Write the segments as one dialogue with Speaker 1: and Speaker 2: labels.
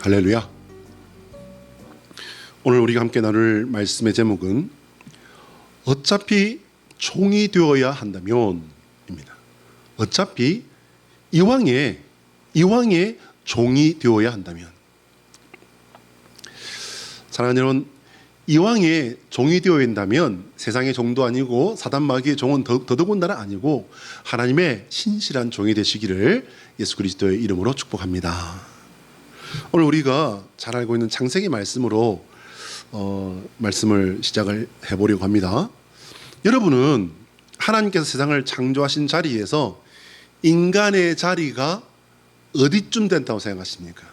Speaker 1: 할렐루야. 오늘 우리가 함께 나눌 말씀의 제목은 어차피 종이 되어야 한다면 입니다. 어차피 이왕에 종이 되어야 한다면. 사랑하는 여러분, 이왕에 종이 되어야 한다면 세상의 종도 아니고 사단 마귀의 종은 더더군다나 아니고 하나님의 신실한 종이 되시기를 예수 그리스도의 이름으로 축복합니다. 오늘 우리가 잘 알고 있는 창세기 말씀으로 말씀을 시작을 해보려고 합니다. 여러분은 하나님께서 세상을 창조하신 자리에서 인간의 자리가 어디쯤 된다고 생각하십니까?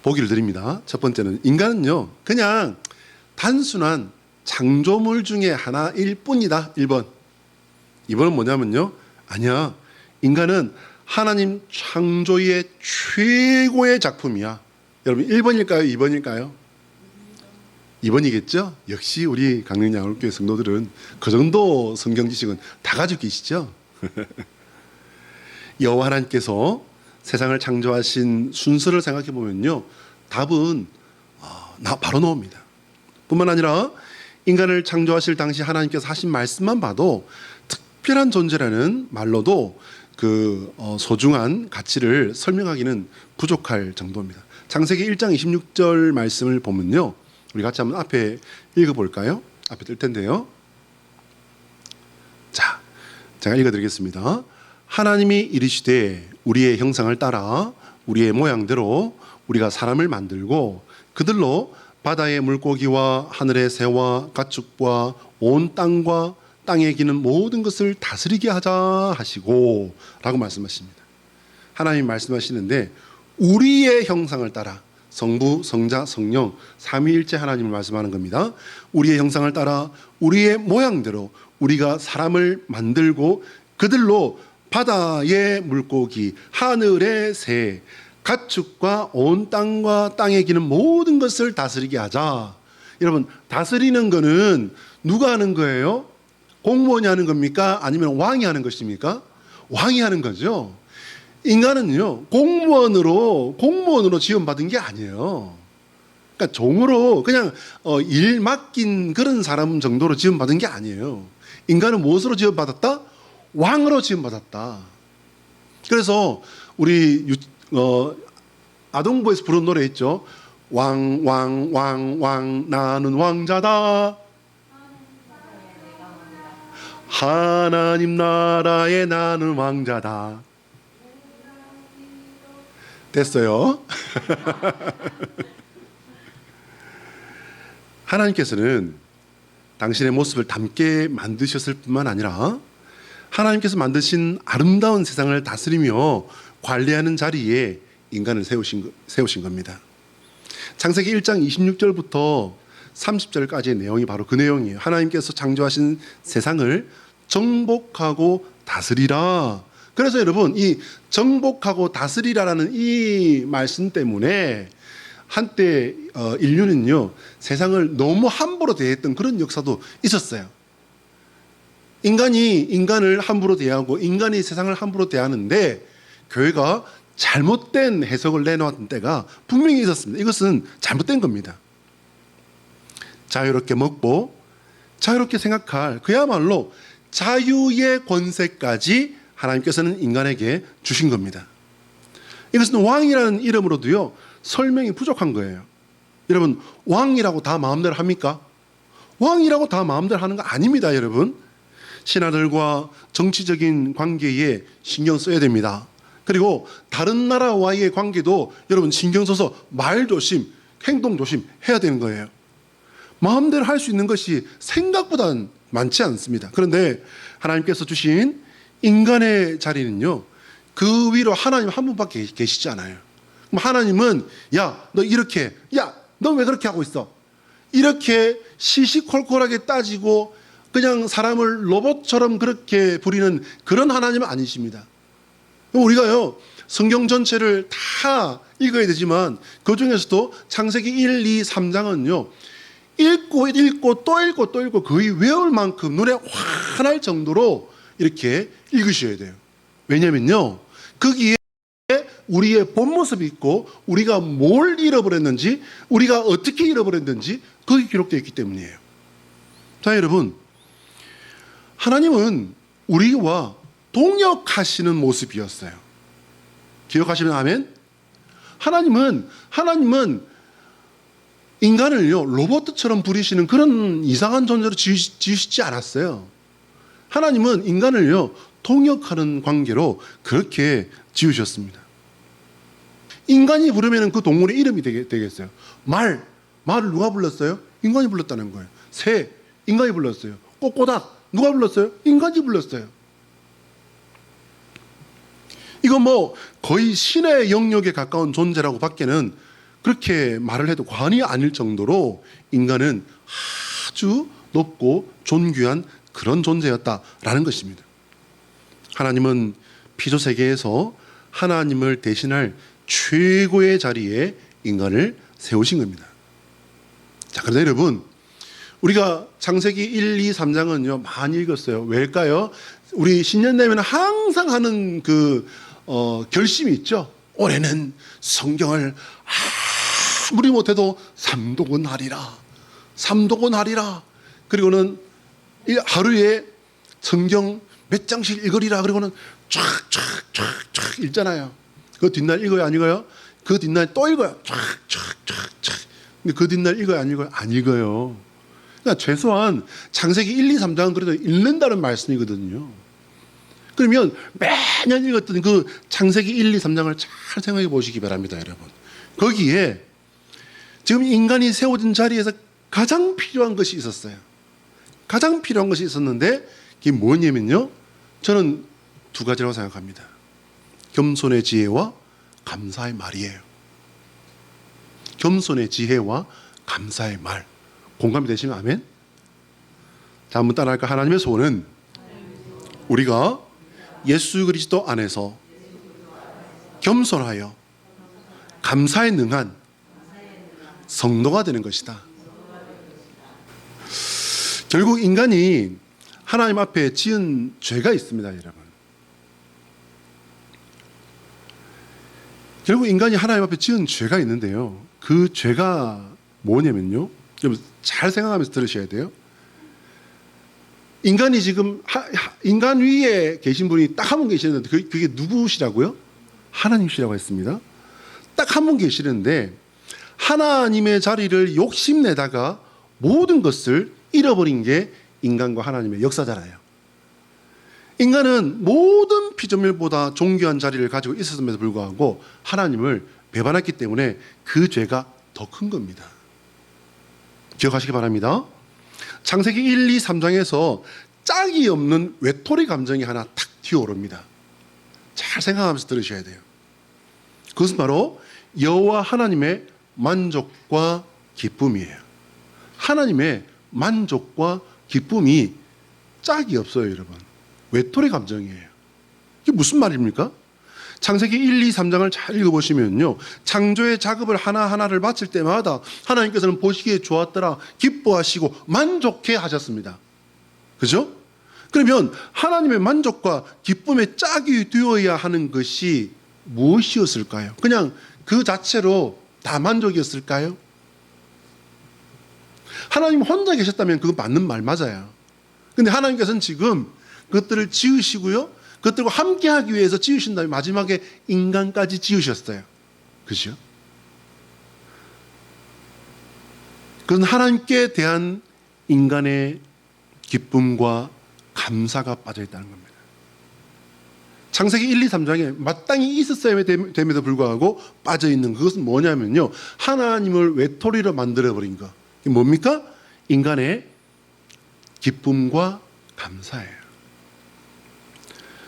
Speaker 1: 보기를 드립니다. 첫 번째는 인간은요 그냥 단순한 창조물 중에 하나일 뿐이다. 1번. 2번은 뭐냐면요, 아니야, 인간은 하나님 창조의 최고의 작품이야. 여러분 1번일까요? 2번일까요? 2번이겠죠? 역시 우리 강릉야구교회 성도들은 그 정도 성경 지식은 다 가지고 계시죠? 여호와 하나님께서 세상을 창조하신 순서를 생각해 보면요, 답은 바로 나옵니다. 뿐만 아니라 인간을 창조하실 당시 하나님께서 하신 말씀만 봐도 특별한 존재라는 말로도 그 소중한 가치를 설명하기는 부족할 정도입니다. 창세기 1장 26절 말씀을 보면요, 우리 같이 한번 앞에 읽어볼까요? 앞에 뜰 텐데요. 자, 제가 읽어드리겠습니다. 하나님이 이르시되 우리의 형상을 따라 우리의 모양대로 우리가 사람을 만들고 그들로 바다의 물고기와 하늘의 새와 가축과 온 땅과 땅에 기는 모든 것을 다스리게 하자 하시고 라고 말씀하십니다. 하나님이 말씀하시는데 우리의 형상을 따라, 성부, 성자, 성령 삼위일체 하나님을 말씀하는 겁니다. 우리의 형상을 따라 우리의 모양대로 우리가 사람을 만들고 그들로 바다의 물고기, 하늘의 새, 가축과 온 땅과 땅에 기는 모든 것을 다스리게 하자. 여러분, 다스리는 거는 누가 하는 거예요? 공무원이 하는 겁니까? 아니면 왕이 하는 것입니까? 왕이 하는 거죠. 인간은요 공무원으로 지원받은 게 아니에요. 그러니까 종으로 그냥 일 맡긴 그런 사람 정도로 지원받은 게 아니에요. 인간은 무엇으로 지원받았다? 왕으로 지원받았다. 그래서 우리 아동부에서 부른 노래 있죠. 왕 나는 왕자다. 하나님 나라에 나는 왕자다. 됐어요. 하나님께서는 당신의 모습을 닮게 만드셨을 뿐만 아니라 하나님께서 만드신 아름다운 세상을 다스리며 관리하는 자리에 인간을 세우신 겁니다. 창세기 1장 26절부터 30절까지의 내용이 바로 그 내용이에요. 하나님께서 창조하신 세상을 정복하고 다스리라. 그래서 여러분, 이 정복하고 다스리라라는 이 말씀 때문에 한때 인류는요 세상을 너무 함부로 대했던 그런 역사도 있었어요. 인간이 인간을 함부로 대하고 인간이 세상을 함부로 대하는데 교회가 잘못된 해석을 내놓았던 때가 분명히 있었습니다. 이것은 잘못된 겁니다. 자유롭게 먹고 자유롭게 생각할 그야말로 자유의 권세까지 하나님께서는 인간에게 주신 겁니다. 이것은 왕이라는 이름으로도요 설명이 부족한 거예요. 여러분, 왕이라고 다 마음대로 합니까? 왕이라고 다 마음대로 하는 거 아닙니다. 여러분, 신하들과 정치적인 관계에 신경 써야 됩니다. 그리고 다른 나라와의 관계도 여러분 신경 써서 말 조심, 행동 조심 해야 되는 거예요. 마음대로 할 수 있는 것이 생각보다는 많지 않습니다. 그런데 하나님께서 주신 인간의 자리는요 그 위로 하나님 한 분밖에 계시지 않아요. 그럼 하나님은 야, 너 이렇게, 야, 너 왜 그렇게 하고 있어? 이렇게 시시콜콜하게 따지고 그냥 사람을 로봇처럼 그렇게 부리는 그런 하나님은 아니십니다. 우리가요 성경 전체를 다 읽어야 되지만 그 중에서도 창세기 1, 2, 3장은요 읽고 또 읽고 거의 외울 만큼 눈에 환할 정도로 이렇게 읽으셔야 돼요. 왜냐면요 거기에 우리의 본 모습이 있고 우리가 뭘 잃어버렸는지, 우리가 어떻게 잃어버렸는지 거기 기록되어 있기 때문이에요. 자, 여러분, 하나님은 우리와 동역하시는 모습이었어요. 기억하시면 아멘? 하나님은 인간을요, 로봇처럼 부리시는 그런 이상한 존재로 지으시지 않았어요. 하나님은 인간을요, 동역하는 관계로 그렇게 지으셨습니다. 인간이 부르면 그 동물의 이름이 되겠어요. 말을 누가 불렀어요? 인간이 불렀다는 거예요. 새, 인간이 불렀어요. 꼬꼬닥, 누가 불렀어요? 인간이 불렀어요. 이거 뭐 거의 신의 영역에 가까운 존재라고 밖에는 그렇게 말을 해도 과언이 아닐 정도로 인간은 아주 높고 존귀한 그런 존재였다라는 것입니다. 하나님은 피조세계에서 하나님을 대신할 최고의 자리에 인간을 세우신 겁니다. 자, 그런데 여러분, 우리가 창세기 1, 2, 3장은요 많이 읽었어요. 왜일까요? 우리 신년 되면 항상 하는 결심이 있죠. 올해는 성경을 아무리 못해도 삼독은 하리라. 삼독은 하리라. 그리고는 하루에 성경 몇 장씩 읽으리라. 그리고는 쫙 읽잖아요. 그 뒷날 읽어요, 안 읽어요? 그 뒷날 또 읽어요. 쫙. 근데 그 뒷날 읽어요, 안 읽어요? 안 읽어요. 그러니까 최소한 창세기 1, 2, 3장은 그래도 읽는다는 말씀이거든요. 그러면 매년 읽었던 그 창세기 1, 2, 3장을 잘 생각해 보시기 바랍니다, 여러분. 거기에 지금 인간이 세워진 자리에서 가장 필요한 것이 있었어요. 가장 필요한 것이 있었는데 그게 뭐냐면요, 저는 두 가지라고 생각합니다. 겸손의 지혜와 감사의 말이에요. 겸손의 지혜와 감사의 말. 공감이 되시면 아멘? 자, 한번 따라할까? 하나님의 소원은 우리가 예수 그리스도 안에서 겸손하여 감사에 능한 성도가 되는 것이다. 결국 인간이 하나님 앞에 지은 죄가 있습니다, 여러분. 결국 인간이 하나님 앞에 지은 죄가 있는데요, 그 죄가 뭐냐면요, 여러분 잘 생각하면서 들으셔야 돼요. 인간이 지금 인간 위에 계신 분이 딱 한 분 계시는데 그게 누구시라고요? 하나님이시라고 했습니다. 딱 한 분 계시는데 하나님의 자리를 욕심내다가 모든 것을 잃어버린 게 인간과 하나님의 역사잖아요. 인간은 모든 피조물보다 존귀한 자리를 가지고 있었음에도 불구하고 하나님을 배반했기 때문에 그 죄가 더 큰 겁니다. 기억하시기 바랍니다. 창세기 1, 2, 3장에서 짝이 없는 외톨이 감정이 하나 탁 튀어오릅니다. 잘 생각하면서 들으셔야 돼요. 그것은 바로 여호와 하나님의 만족과 기쁨이에요. 하나님의 만족과 기쁨이 짝이 없어요, 여러분. 외톨이 감정이에요. 이게 무슨 말입니까? 창세기 1, 2, 3장을 잘 읽어보시면요, 창조의 작업을 하나하나를 마칠 때마다 하나님께서는 보시기에 좋았더라, 기뻐하시고 만족해 하셨습니다. 그죠? 그러면 하나님의 만족과 기쁨의 짝이 되어야 하는 것이 무엇이었을까요? 그냥 그 자체로 다 만족이었을까요? 하나님 혼자 계셨다면 그거 맞는 말 맞아요. 근데 하나님께서는 지금 그것들을 지으시고요, 그것들과 함께하기 위해서 지으신 다음에 마지막에 인간까지 지으셨어요. 그죠? 그건 하나님께 대한 인간의 기쁨과 감사가 빠져있다는 겁니다. 창세기 1, 2, 3장에 마땅히 있었어야 됨에도 불구하고 빠져있는 그것은 뭐냐면요, 하나님을 외톨이로 만들어버린 것. 이게 뭡니까? 인간의 기쁨과 감사예요.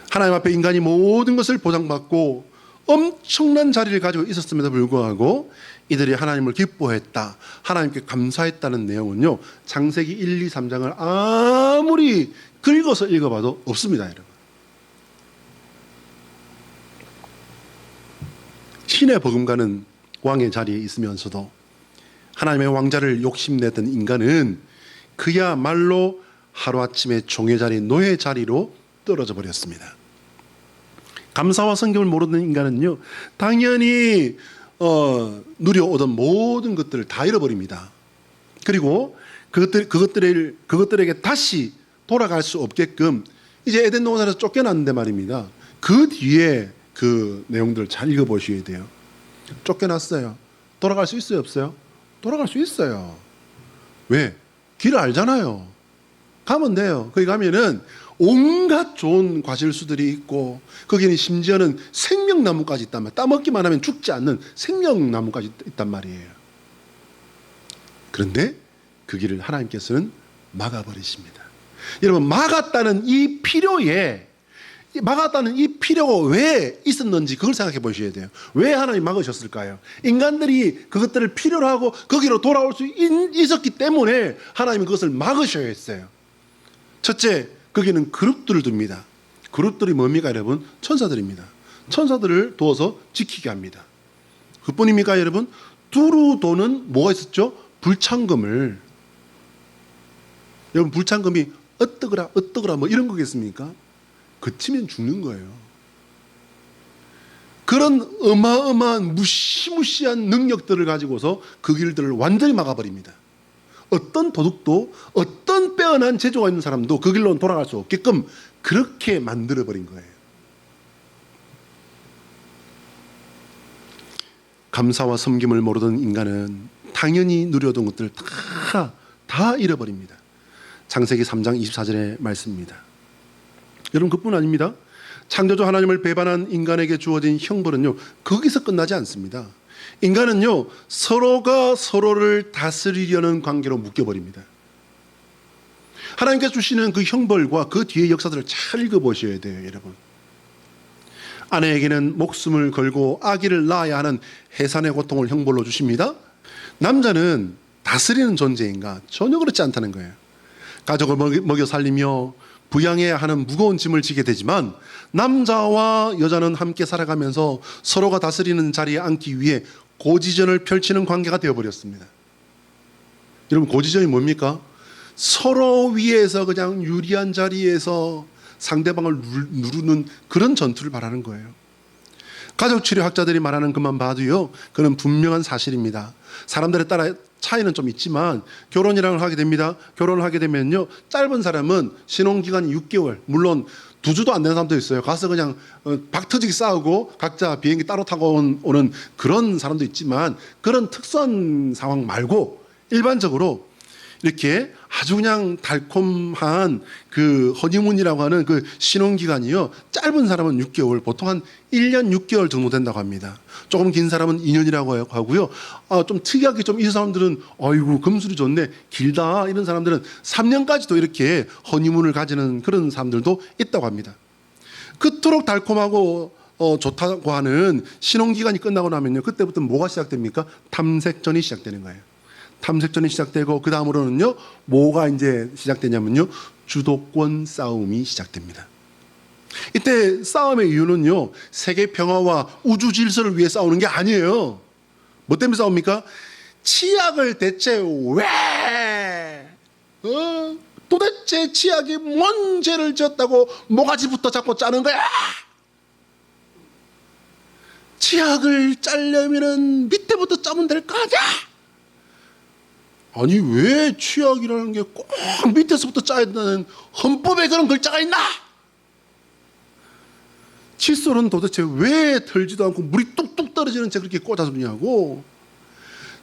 Speaker 1: 하나님 앞에 인간이 모든 것을 보장받고 엄청난 자리를 가지고 있었음에도 불구하고 이들이 하나님을 기뻐했다, 하나님께 감사했다는 내용은요, 창세기 1, 2, 3장을 아무리 긁어서 읽어봐도 없습니다, 여러분. 신의 버금가는 왕의 자리에 있으면서도 하나님의 왕자를 욕심내던 인간은 그야말로 하루아침에 종의 자리, 노예 자리로 떨어져 버렸습니다. 감사와 섬김을 모르는 인간은요, 당연히 누려오던 모든 것들을 다 잃어버립니다. 그리고 그것들에게 다시 돌아갈 수 없게끔 이제 에덴 동산에서 쫓겨났는데 말입니다. 그 뒤에 그 내용들을 잘 읽어보셔야 돼요. 쫓겨났어요. 돌아갈 수 있어요, 없어요? 돌아갈 수 있어요. 왜? 길을 알잖아요. 가면 돼요. 거기 가면은 온갖 좋은 과실수들이 있고, 거기는 심지어는 생명나무까지 있단 말이에요. 따먹기만 하면 죽지 않는 생명나무까지 있단 말이에요. 그런데 그 길을 하나님께서는 막아버리십니다. 여러분, 막았다는 이 필요가 왜 있었는지 그걸 생각해 보셔야 돼요. 왜 하나님 막으셨을까요? 인간들이 그것들을 필요로 하고 거기로 돌아올 수 있었기 때문에 하나님은 그것을 막으셔야 했어요. 첫째, 거기는 그룹들을 둡니다. 그룹들이 뭡니까, 여러분? 천사들입니다. 천사들을 두어서 지키게 합니다. 그뿐입니까, 여러분? 두루 도는 뭐가 있었죠? 불창금을. 여러분, 불창금이 어떠거라 뭐 이런 거겠습니까? 그치면 죽는 거예요. 그런 어마어마한 무시무시한 능력들을 가지고서 그 길들을 완전히 막아버립니다. 어떤 도둑도, 어떤 빼어난 재주가 있는 사람도 그 길로 돌아갈 수 없게끔 그렇게 만들어버린 거예요. 감사와 섬김을 모르던 인간은 당연히 누려던 것들을 다 잃어버립니다. 창세기 3장 24절의 말씀입니다. 여러분, 그뿐 아닙니다. 창조주 하나님을 배반한 인간에게 주어진 형벌은요, 거기서 끝나지 않습니다. 인간은요, 서로가 서로를 다스리려는 관계로 묶여버립니다. 하나님께서 주시는 그 형벌과 그 뒤의 역사들을 잘 읽어보셔야 돼요, 여러분. 아내에게는 목숨을 걸고 아기를 낳아야 하는 해산의 고통을 형벌로 주십니다. 남자는 다스리는 존재인가? 전혀 그렇지 않다는 거예요. 가족을 먹여 살리며 부양해야 하는 무거운 짐을 지게 되지만, 남자와 여자는 함께 살아가면서 서로가 다스리는 자리에 앉기 위해 고지전을 펼치는 관계가 되어버렸습니다. 여러분, 고지전이 뭡니까? 서로 위에서 그냥 유리한 자리에서 상대방을 누르는 그런 전투를 말하는 거예요. 가족치료학자들이 말하는 것만 봐도요, 그는 분명한 사실입니다. 사람들에 따라 차이는 좀 있지만 결혼이라는 걸 하게 됩니다. 결혼을 하게 되면요, 짧은 사람은 신혼기간이 6개월, 물론 2주도 안 되는 사람도 있어요. 가서 그냥 박 터지게 싸우고 각자 비행기 따로 타고 오는 그런 사람도 있지만, 그런 특수한 상황 말고 일반적으로 이렇게 아주 그냥 달콤한 그 허니문이라고 하는 그 신혼기간이요, 짧은 사람은 6개월, 보통 한 1년 6개월 정도 된다고 합니다. 조금 긴 사람은 2년이라고 하고요. 좀 특이하게 좀 이 사람들은 아이고 금술이 좋네, 길다, 이런 사람들은 3년까지도 이렇게 허니문을 가지는 그런 사람들도 있다고 합니다. 그토록 달콤하고 좋다고 하는 신혼기간이 끝나고 나면요, 그때부터 뭐가 시작됩니까? 탐색전이 시작되는 거예요. 탐색전이 시작되고, 그 다음으로는요, 뭐가 이제 시작되냐면요, 주도권 싸움이 시작됩니다. 이때 싸움의 이유는요, 세계 평화와 우주 질서를 위해 싸우는 게 아니에요. 뭐 때문에 싸웁니까? 치약을 대체 왜? 도대체 치약이 뭔 죄를 지었다고 모가지부터 잡고 짜는 거야? 치약을 짜려면은 밑에부터 짜면 될 거 아니야? 아니, 왜 치약이라는 게 꼭 밑에서부터 짜야 된다는 헌법에 그런 글자가 있나? 칫솔은 도대체 왜 털지도 않고 물이 뚝뚝 떨어지는 채 그렇게 꽂아두냐고.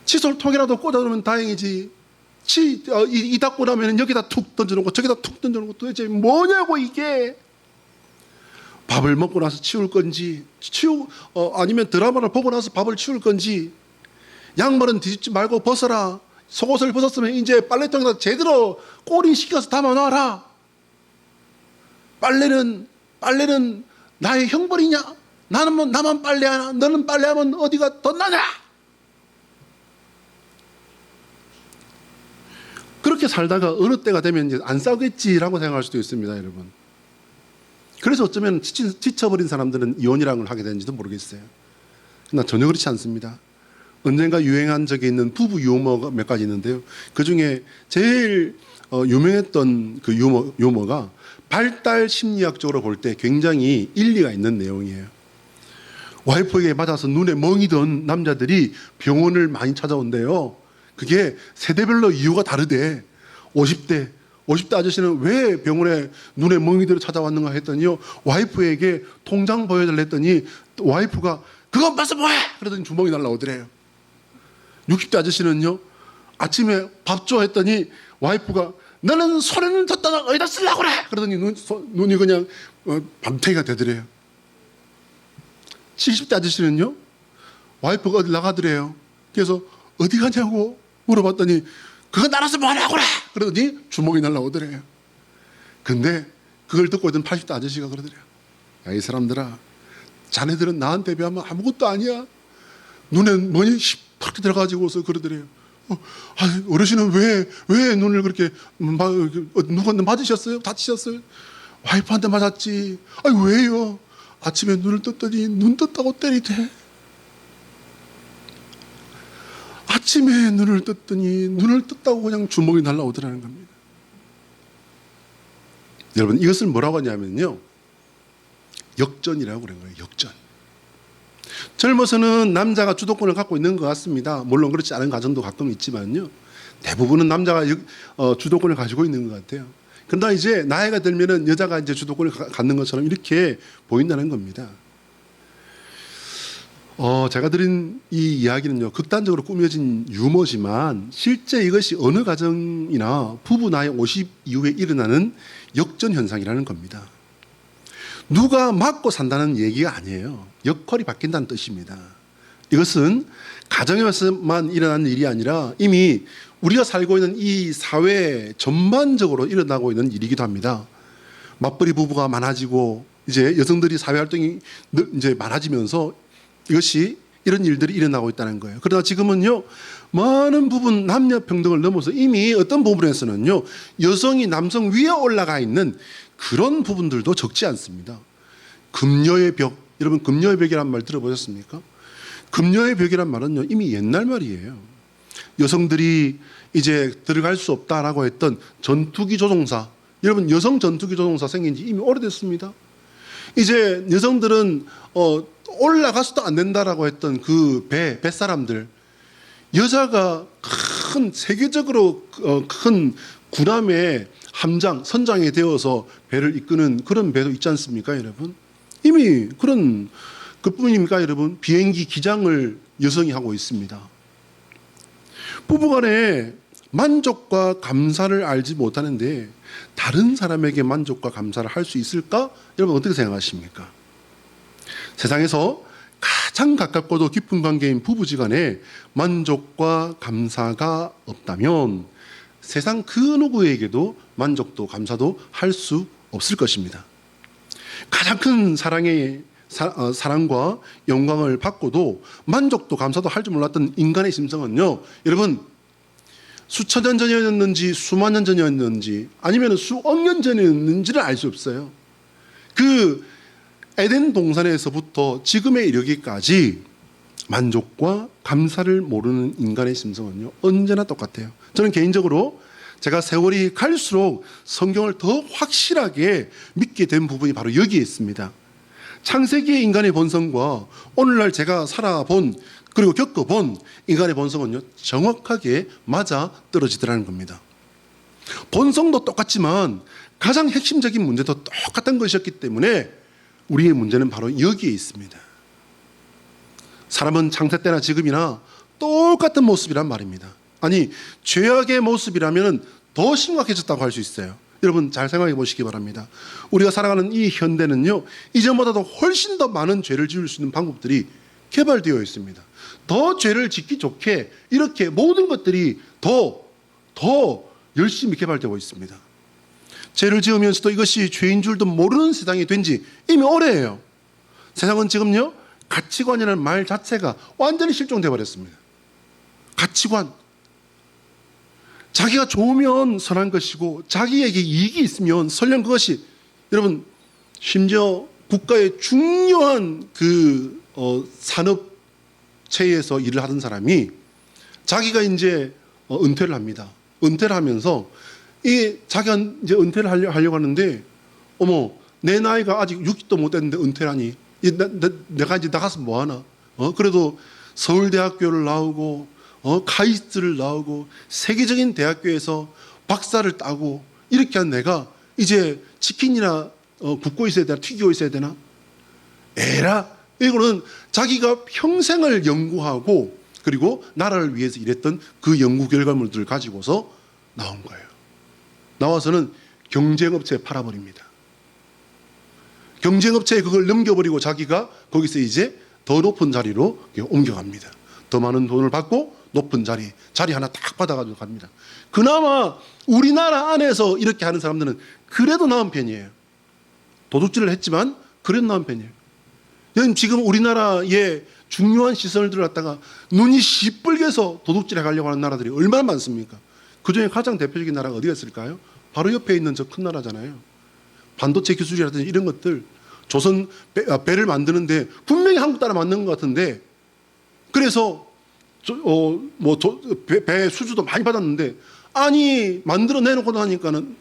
Speaker 1: 칫솔통이라도 꽂아두면 다행이지, 이 닦고 나면 여기다 툭 던져놓고 저기다 툭 던져놓고 도대체 뭐냐고 이게. 밥을 먹고 나서 치울 건지, 아니면 드라마를 보고 나서 밥을 치울 건지, 양말은 뒤집지 말고 벗어라, 속옷을 벗었으면 이제 빨래통에다 제대로 꼬리 씻겨서 담아놔라. 빨래는 나의 형벌이냐? 나만 빨래하나? 너는 빨래하면 어디가 더 나냐? 그렇게 살다가 어느 때가 되면 이제 안 싸우겠지라고 생각할 수도 있습니다, 여러분. 그래서 어쩌면 지쳐버린 사람들은 이혼이라는 걸 하게 되는지도 모르겠어요. 그러나 전혀 그렇지 않습니다. 언젠가 유행한 적이 있는 부부 유머가 몇 가지 있는데요, 그 중에 제일 유명했던 그 유머가 발달 심리학적으로 볼 때 굉장히 일리가 있는 내용이에요. 와이프에게 맞아서 눈에 멍이던 남자들이 병원을 많이 찾아온대요. 그게 세대별로 이유가 다르대. 50대 아저씨는 왜 병원에 눈에 멍이 들어 찾아왔는가 했더니요, 와이프에게 통장 보여달라 했더니 와이프가 그건 벌써 뭐해? 그러더니 주먹이 날라오더래요. 60대 아저씨는요, 아침에 밥 줘 했더니 와이프가 너는 소리는 듣다가 어디다 쓰려고 그래? 그러더니 눈이 그냥 밤탱이가 되더래요. 70대 아저씨는요, 와이프가 어디 나가더래요. 그래서 어디 가냐고 물어봤더니 그거 나라서 뭐하냐고 그래? 그러더니 주먹이 날라오더래요. 근데 그걸 듣고 있던 80대 아저씨가 그러더래요. 야, 이 사람들아, 자네들은 나한테 비하면 아무것도 아니야. 눈에 뭐니 시퍼렇게 들어가지고서 그러더래요. 어르신은 왜 눈을 그렇게 누구한테 맞으셨어요? 다치셨어요? 와이프한테 맞았지. 왜요? 아침에 눈을 떴더니 눈 떴다고 때리대. 아침에 눈을 떴더니 눈을 떴다고 그냥 주먹이 날라오더라는 겁니다. 여러분, 이것을 뭐라고 하냐면요, 역전이라고 그런 거예요. 역전. 젊어서는 남자가 주도권을 갖고 있는 것 같습니다. 물론 그렇지 않은 가정도 가끔 있지만요, 대부분은 남자가 주도권을 가지고 있는 것 같아요. 그러나 이제 나이가 들면은 여자가 이제 주도권을 갖는 것처럼 이렇게 보인다는 겁니다. 제가 드린 이 이야기는요, 극단적으로 꾸며진 유머지만 실제 이것이 어느 가정이나 부부 나이 50 이후에 일어나는 역전 현상이라는 겁니다. 누가 맞고 산다는 얘기가 아니에요. 역할이 바뀐다는 뜻입니다. 이것은 가정에서만 일어나는 일이 아니라 이미 우리가 살고 있는 이 사회 전반적으로 일어나고 있는 일이기도 합니다. 맞벌이 부부가 많아지고 이제 여성들이 사회 활동이 이제 많아지면서 이것이 이런 일들이 일어나고 있다는 거예요. 그러나 지금은요, 많은 부분 남녀 평등을 넘어서 이미 어떤 부분에서는요, 여성이 남성 위에 올라가 있는 그런 부분들도 적지 않습니다. 금요의 벽, 여러분 금요의 벽이란 말 들어보셨습니까? 금요의 벽이란 말은요, 이미 옛날 말이에요. 여성들이 이제 들어갈 수 없다라고 했던 전투기 조종사, 여러분 여성 전투기 조종사 생긴 지 이미 오래됐습니다. 이제 여성들은 올라가서도 안 된다라고 했던 그 뱃사람들, 여자가 큰 세계적으로 큰 군함의 함장, 선장이 되어서 배를 이끄는 그런 배도 있지 않습니까, 여러분? 이미 그런 그뿐입니까, 여러분? 비행기 기장을 여성이 하고 있습니다. 부부간에 만족과 감사를 알지 못하는데 다른 사람에게 만족과 감사를 할 수 있을까? 여러분 어떻게 생각하십니까? 세상에서 가장 가깝고도 깊은 관계인 부부지간에 만족과 감사가 없다면 세상 그 누구에게도 만족도 감사도 할 수 없을 것입니다. 가장 큰 사랑과 영광을 받고도 만족도 감사도 할 줄 몰랐던 인간의 심성은요, 여러분 수천 년 전이었는지 수만 년 전이었는지 아니면 수억 년 전이었는지를 알 수 없어요. 그 에덴 동산에서부터 지금에 이르기까지 만족과 감사를 모르는 인간의 심성은요, 언제나 똑같아요. 저는 개인적으로 제가 세월이 갈수록 성경을 더 확실하게 믿게 된 부분이 바로 여기에 있습니다. 창세기의 인간의 본성과 오늘날 제가 살아본 그리고 겪어본 인간의 본성은요, 정확하게 맞아 떨어지더라는 겁니다. 본성도 똑같지만 가장 핵심적인 문제도 똑같은 것이었기 때문에 우리의 문제는 바로 여기에 있습니다. 사람은 창세 때나 지금이나 똑같은 모습이란 말입니다. 아니, 죄악의 모습이라면 더 심각해졌다고 할 수 있어요. 여러분 잘 생각해 보시기 바랍니다. 우리가 살아가는 이 현대는요, 이전보다도 훨씬 더 많은 죄를 지을 수 있는 방법들이 개발되어 있습니다. 더 죄를 짓기 좋게 이렇게 모든 것들이 더 열심히 개발되고 있습니다. 죄를 지으면서도 이것이 죄인 줄도 모르는 세상이 된 지 이미 오래예요. 세상은 지금요, 가치관이라는 말 자체가 완전히 실종되어 버렸습니다. 가치관, 자기가 좋으면 선한 것이고 자기에게 이익이 있으면 설령 그것이, 여러분 심지어 국가의 중요한 그 산업체에서 일을 하던 사람이 자기가 이제 은퇴를 합니다. 은퇴를 하면서 이 자기가 이제 은퇴를 하려고 하는데 어머, 내 나이가 아직 60도 못 됐는데 은퇴라니. 내가 이제 나가서 뭐 하나? 그래도 서울대학교를 나오고, 카이스트를 나오고, 세계적인 대학교에서 박사를 따고, 이렇게 한 내가 이제 치킨이나 굽고 있어야 되나, 튀기고 있어야 되나? 에라. 이거는 자기가 평생을 연구하고, 그리고 나라를 위해서 일했던 그 연구 결과물들을 가지고서 나온 거예요. 나와서는 경쟁업체에 팔아버립니다. 경쟁업체에 그걸 넘겨버리고 자기가 거기서 이제 더 높은 자리로 옮겨갑니다. 더 많은 돈을 받고 높은 자리 하나 딱 받아가지고 갑니다. 그나마 우리나라 안에서 이렇게 하는 사람들은 그래도 나은 편이에요. 도둑질을 했지만 그래도 나은 편이에요. 지금 우리나라의 중요한 시설들을 갖다가 눈이 시뻘개서 도둑질해 가려고 하는 나라들이 얼마나 많습니까? 그중에 가장 대표적인 나라가 어디가 있을까요? 바로 옆에 있는 저 큰 나라잖아요. 반도체 기술이라든지 이런 것들, 조선 배를 만드는데 분명히 한국 따라 만든 것 같은데, 그래서 배 수주도 많이 받았는데, 아니 만들어 내놓고 나니까는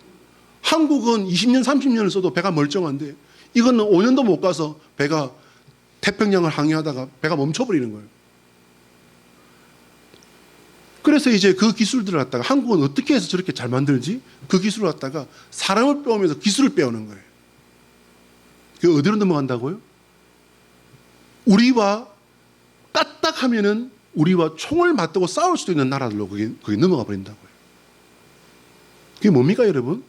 Speaker 1: 한국은 20년 30년을 써도 배가 멀쩡한데 이거는 5년도 못 가서 배가 태평양을 항해하다가 배가 멈춰버리는 거예요. 그래서 이제 그 기술들을 갖다가 한국은 어떻게 해서 저렇게 잘 만들지? 그 기술을 갖다가 사람을 빼오면서 기술을 빼오는 거예요. 그 어디로 넘어간다고요? 우리와 까딱하면은 우리와 총을 맞대고 싸울 수도 있는 나라들로 거기 넘어가 버린다고요. 그게 뭡니까, 여러분?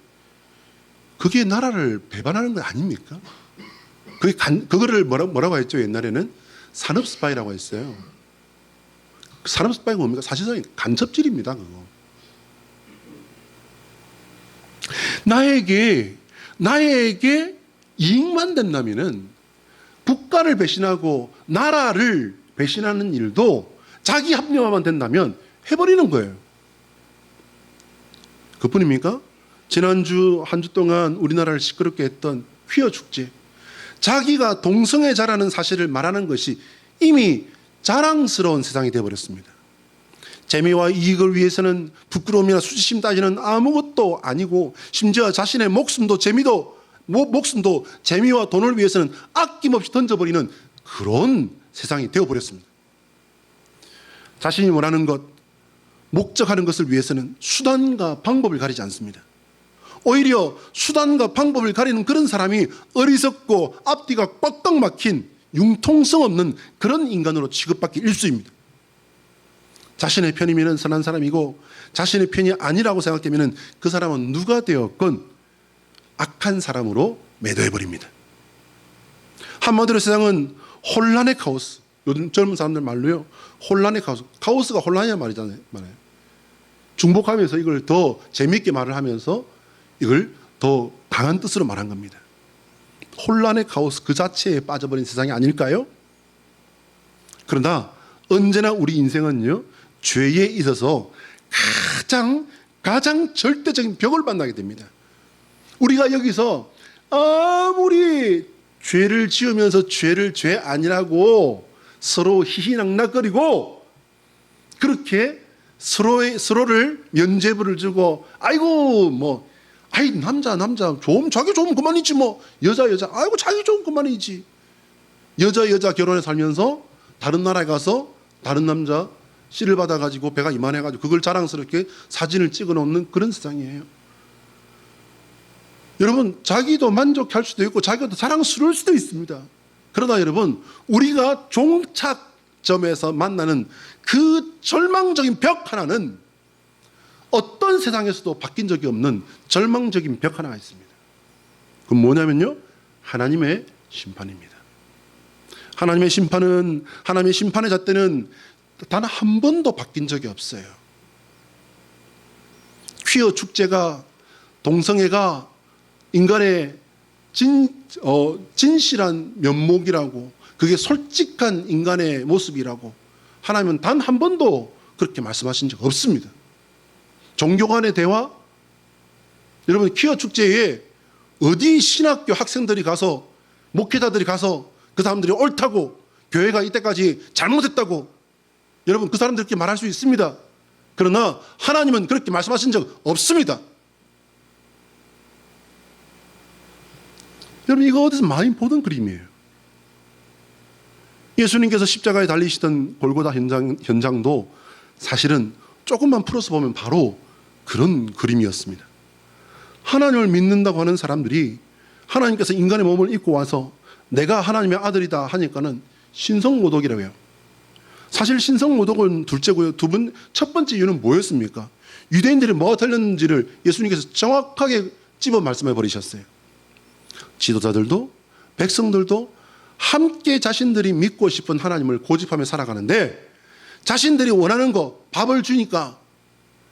Speaker 1: 그게 나라를 배반하는 거 아닙니까? 그거를 뭐라고 했죠? 옛날에는 산업 스파이라고 했어요. 산업 스파이가 뭡니까? 사실상 간첩질입니다. 그거. 나에게 이익만 된다면은 국가를 배신하고 나라를 배신하는 일도 자기 합리화만 된다면 해버리는 거예요. 그뿐입니까? 지난주 한 주 동안 우리나라를 시끄럽게 했던 퀴어 축제. 자기가 동성애자라는 사실을 말하는 것이 이미 자랑스러운 세상이 되어버렸습니다. 재미와 이익을 위해서는 부끄러움이나 수치심 따지는 아무것도 아니고, 심지어 자신의 목숨도 재미와 돈을 위해서는 아낌없이 던져버리는 그런 세상이 되어버렸습니다. 자신이 원하는 것, 목적하는 것을 위해서는 수단과 방법을 가리지 않습니다. 오히려 수단과 방법을 가리는 그런 사람이 어리석고 앞뒤가 꽉꽉 막힌 융통성 없는 그런 인간으로 취급받기 일쑤입니다. 자신의 편이면 선한 사람이고, 자신의 편이 아니라고 생각되면 그 사람은 누가 되었건 악한 사람으로 매도해버립니다. 한마디로 세상은 혼란의 카오스. 요즘 젊은 사람들 말로요, 혼란의 카오스. 카오스가 혼란이란 말이잖아요. 중복하면서 이걸 더 재미있게 말을 하면서 이걸 더 강한 뜻으로 말한 겁니다. 혼란의 카오스 그 자체에 빠져버린 세상이 아닐까요? 그러나 언제나 우리 인생은요, 죄에 있어서 가장 절대적인 벽을 만나게 됩니다. 우리가 여기서 아무리 죄를 지으면서 죄를 죄 아니라고 서로 희희낙낙거리고 그렇게 서로를 면죄부를 주고, 아이고 아이 남자 자기 좋으면 그만이지, 여자 아이고 자기 좋으면 그만이지. 여자 결혼해 살면서 다른 나라에 가서 다른 남자 씨를 받아가지고 배가 이만해가지고 그걸 자랑스럽게 사진을 찍어놓는 그런 세상이에요. 여러분, 자기도 만족할 수도 있고 자기도 자랑스러울 수도 있습니다. 그러나 여러분, 우리가 종착점에서 만나는 그 절망적인 벽 하나는 어떤 세상에서도 바뀐 적이 없는 절망적인 벽 하나가 있습니다. 그건 뭐냐면요, 하나님의 심판입니다. 하나님의 심판의 잣대는 단 한 번도 바뀐 적이 없어요. 퀴어 축제가, 동성애가 인간의 진실한 면목이라고, 그게 솔직한 인간의 모습이라고 하나님은 단 한 번도 그렇게 말씀하신 적 없습니다. 종교 간의 대화, 여러분, 퀴어 축제에 어디 신학교 학생들이 가서, 목회자들이 가서 그 사람들이 옳다고, 교회가 이때까지 잘못했다고, 여러분, 그 사람들 그렇게 말할 수 있습니다. 그러나 하나님은 그렇게 말씀하신 적 없습니다. 여러분 이거 어디서 많이 보던 그림이에요. 예수님께서 십자가에 달리시던 골고다 현장도 사실은 조금만 풀어서 보면 바로 그런 그림이었습니다. 하나님을 믿는다고 하는 사람들이 하나님께서 인간의 몸을 입고 와서 내가 하나님의 아들이다 하니까는 신성모독이라고 해요. 사실 신성모독은 둘째고요. 첫 번째 이유는 뭐였습니까? 유대인들이 뭐가 틀렸는지를 예수님께서 정확하게 집어 말씀해 버리셨어요. 지도자들도 백성들도 함께 자신들이 믿고 싶은 하나님을 고집하며 살아가는데 자신들이 원하는 거 밥을 주니까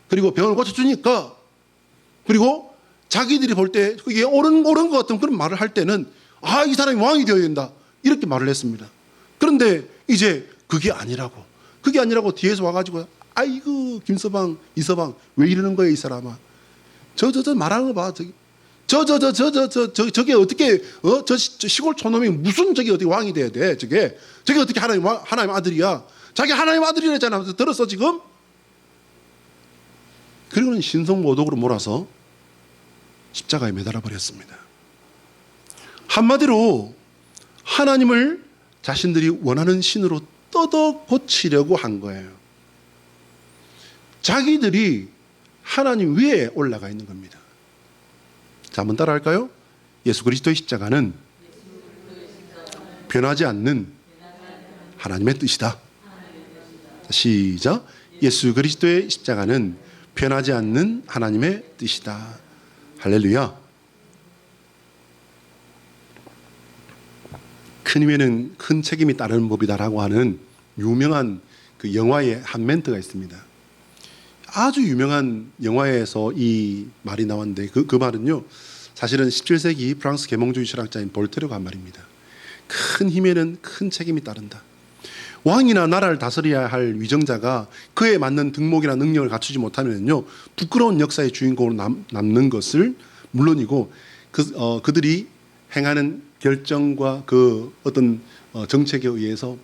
Speaker 1: 그리고 병을 고쳐주니까 그리고 자기들이 볼 때 그게 옳은 것 같은 그런 말을 할 때는 아, 이 사람이 왕이 되어야 된다 이렇게 말을 했습니다. 그런데 이제 그게 아니라고 뒤에서 와가지고 아이고 김서방 이서방 왜 이러는 거야 이 사람아. 저 말하는 거 봐. 저게 어떻게 저 시골 촌놈이 무슨 저게 어떻게 왕이 돼야 돼. 저게 어떻게 하나님 아들이야. 자기 하나님 아들이라잖아. 들었어 지금? 그리고는 신성모독으로 몰아서 십자가에 매달아 버렸습니다. 한마디로 하나님을 자신들이 원하는 신으로 뜯어 고치려고 한 거예요. 자기들이 하나님 위에 올라가 있는 겁니다. 자, 한번 따라할까요? 예수 그리스도의 십자가는 변하지 않는 하나님의 뜻이다. 시작. 예수 그리스도의 십자가는 변하지 않는 하나님의 뜻이다. 할렐루야. 큰 힘에는 큰 책임이 따르는 법이다라고 하는 유명한 그 영화의 한 멘트가 있습니다. 아주 유명한 영화에서 이 말이 나왔는데 그 말은요 사실은 17세기 프랑스 계몽주의 철학자인 볼테르가 한 말입니다. 큰 힘에는 큰 책임이 따른다. 왕이나 나라를 다스려야 할 위정자가 그에 맞는 등목이나 능력을 갖추지 못하면요 부끄러운 역사의 주인공으로 남는 것을 물론이고 그들이 행하는 결정과 그 어떤 정책에 의해서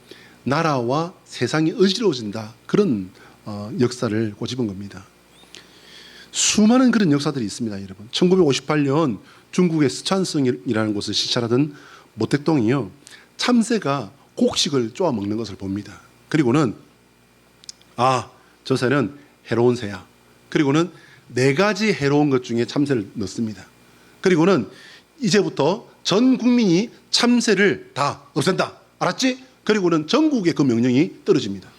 Speaker 1: 나라와 세상이 어지러워진다. 그런 역사를 꼬집은 겁니다. 수많은 그런 역사들이 있습니다, 여러분. 1958년 중국의 스촨성이라는 곳을 시찰하던 모택동이요 참새가 곡식을 쪼아 먹는 것을 봅니다. 그리고는 저 새는 해로운 새야. 그리고는 4가지 해로운 것 중에 참새를 넣습니다. 그리고는 이제부터 전 국민이 참새를 다 없앤다. 알았지? 그리고는 전국에 그 명령이 떨어집니다.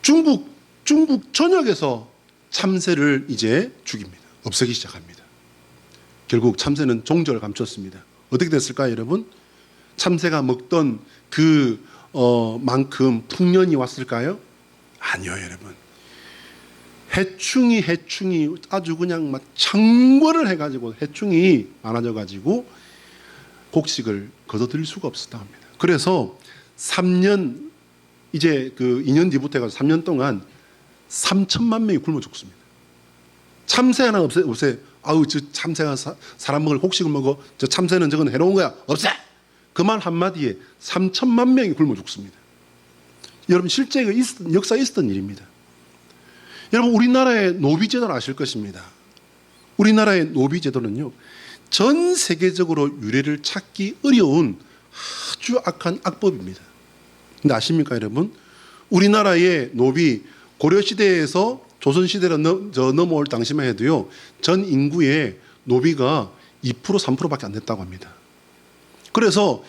Speaker 1: 중국 전역에서 참새를 이제 죽입니다. 없애기 시작합니다. 결국 참새는 종절을 감췄습니다. 어떻게 됐을까요, 여러분? 참새가 먹던 그 만큼 풍년이 왔을까요? 아니요, 여러분. 해충이 아주 그냥 막 창궐을 해가지고 해충이 많아져가지고 곡식을 거둬들일 수가 없었다 합니다. 그래서 3년 이제 그 2년 뒤부터 해가지고 3년 동안 3천만 명이 굶어 죽습니다. 참새 하나 없애. 아우 저 참새가 사람 먹을 곡식을 먹어. 저 참새는 저건 해로운 거야. 없애. 그 말 한마디에 3천만 명이 굶어 죽습니다. 여러분 실제 역사에 있었던 일입니다. 여러분 우리나라의 노비제도를 아실 것입니다. 우리나라의 노비제도는요 전 세계적으로 유래를 찾기 어려운 아주 악한 악법입니다. 근데 아십니까 여러분? 우리나라의 노비 고려시대에서 조선시대로 넘어올 당시만 해도요 전 인구의 노비가 2% 3%밖에 안 됐다고 합니다. 그래서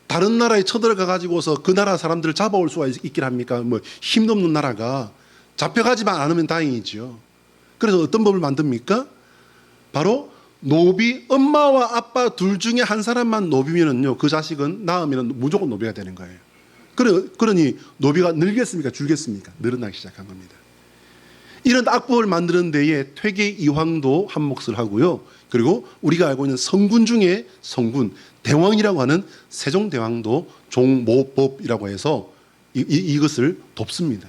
Speaker 1: 다른 나라에 쳐들어가 가지고서 그 나라 사람들을 잡아올 수가 있긴 합니까? 뭐 힘도 없는 나라가 잡혀가지만 않으면 다행이죠. 그래서 어떤 법을 만듭니까? 바로 노비, 엄마와 아빠 둘 중에 한 사람만 노비면은요 그 자식은 낳으면 무조건 노비가 되는 거예요. 그러니 노비가 늘겠습니까? 줄겠습니까? 늘어나기 시작한 겁니다. 이런 악법을 만드는 데에 퇴계 이황도 한 몫을 하고요. 그리고 우리가 알고 있는 성군 중에 성군, 대왕이라고 하는 세종대왕도 종모법이라고 해서 이것을 돕습니다.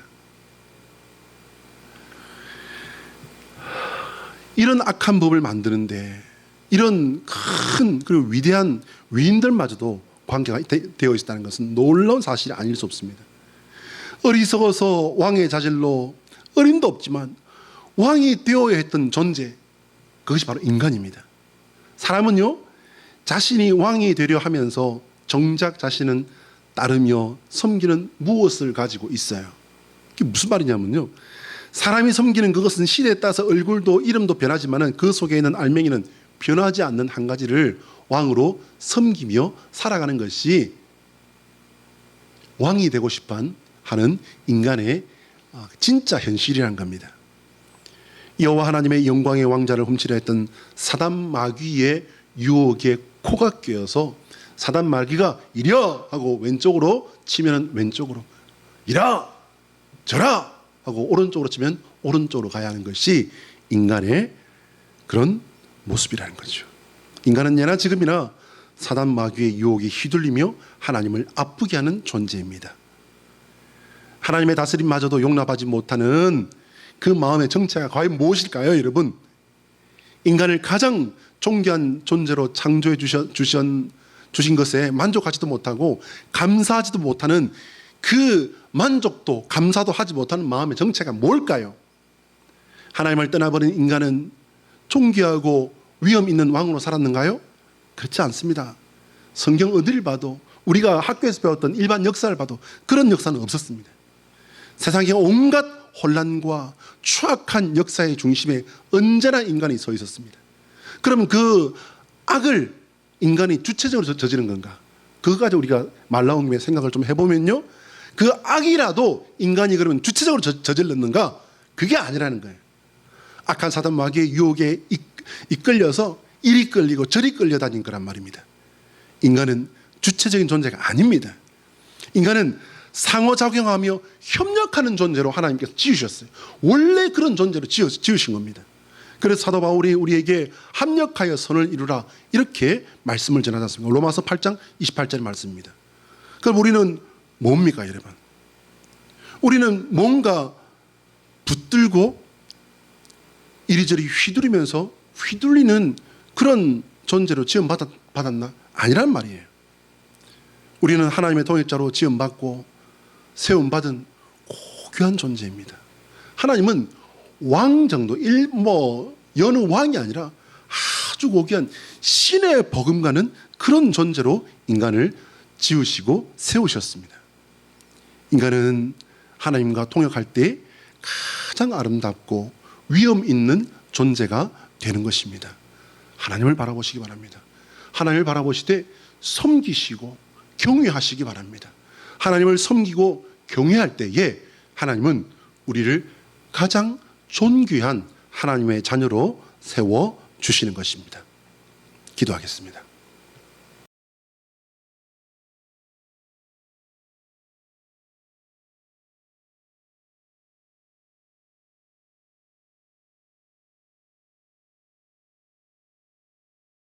Speaker 1: 이런 악한 법을 만드는데 이런 큰 그리고 위대한 위인들마저도 관계가 되어 있다는 것은 놀라운 사실이 아닐 수 없습니다. 어리석어서 왕의 자질로 어림도 없지만 왕이 되어야 했던 존재, 그것이 바로 인간입니다. 사람은요, 자신이 왕이 되려 하면서 정작 자신은 따르며 섬기는 무엇을 가지고 있어요. 이게 무슨 말이냐면요, 사람이 섬기는 그것은 시대에 따라서 얼굴도 이름도 변하지만 그 속에 있는 알맹이는 변하지 않는 한 가지를 왕으로 섬기며 살아가는 것이 왕이 되고 싶어 하는 인간의 진짜 현실이라는 겁니다. 여호와 하나님의 영광의 왕자를 훔치려 했던 사단 마귀의 유혹에 코가 꿰어서 사단 마귀가 이려 하고 왼쪽으로 치면 왼쪽으로, 이라 저라 하고 오른쪽으로 치면 오른쪽으로 가야 하는 것이 인간의 그런 모습이라는 거죠. 인간은 예나 지금이나 사단 마귀의 유혹에 휘둘리며 하나님을 아프게 하는 존재입니다. 하나님의 다스림마저도 용납하지 못하는 그 마음의 정체가 과연 무엇일까요, 여러분? 인간을 가장 존귀한 존재로 창조해 주신 것에 만족하지도 못하고 감사하지도 못하는 그 만족도 감사도 하지 못하는 마음의 정체가 뭘까요? 하나님을 떠나버린 인간은 존귀하고 위험 있는 왕으로 살았는가요? 그렇지 않습니다. 성경 어디를 봐도, 우리가 학교에서 배웠던 일반 역사를 봐도 그런 역사는 없었습니다. 세상의 온갖 혼란과 추악한 역사의 중심에 언제나 인간이 서 있었습니다. 그러면 그 악을 인간이 주체적으로 저지른 건가? 그거 가지고 우리가 말 나온 김에 생각을 좀 해보면요, 그 악이라도 인간이 그러면 주체적으로 저질렀는가? 그게 아니라는 거예요. 악한 사단 마귀의 유혹에 이끌려서 이리 끌리고 저리 끌려다닌 거란 말입니다. 인간은 주체적인 존재가 아닙니다. 인간은 상호작용하며 협력하는 존재로 하나님께서 지으셨어요. 원래 그런 존재로 지으신 겁니다. 그래서 사도 바울이 우리에게 합력하여 선을 이루라 이렇게 말씀을 전하지 않습니까? 로마서 8장 28절 말씀입니다. 그럼 우리는 뭡니까, 여러분? 우리는 뭔가 붙들고 이리저리 휘둘리는 그런 존재로 지음받았나? 아니란 말이에요. 우리는 하나님의 통일자로 지음받고 세움받은 고귀한 존재입니다. 하나님은 왕 정도, 여느 왕이 아니라 아주 고귀한 신의 버금가는 그런 존재로 인간을 지으시고 세우셨습니다. 인간은 하나님과 통역할 때 가장 아름답고 위험 있는 존재가 되는 것입니다. 하나님을 바라보시기 바랍니다. 하나님을 바라보시되 섬기시고 경외하시기 바랍니다. 하나님을 섬기고 경외할 때에 하나님은 우리를 가장 존귀한 하나님의 자녀로 세워주시는 것입니다. 기도하겠습니다.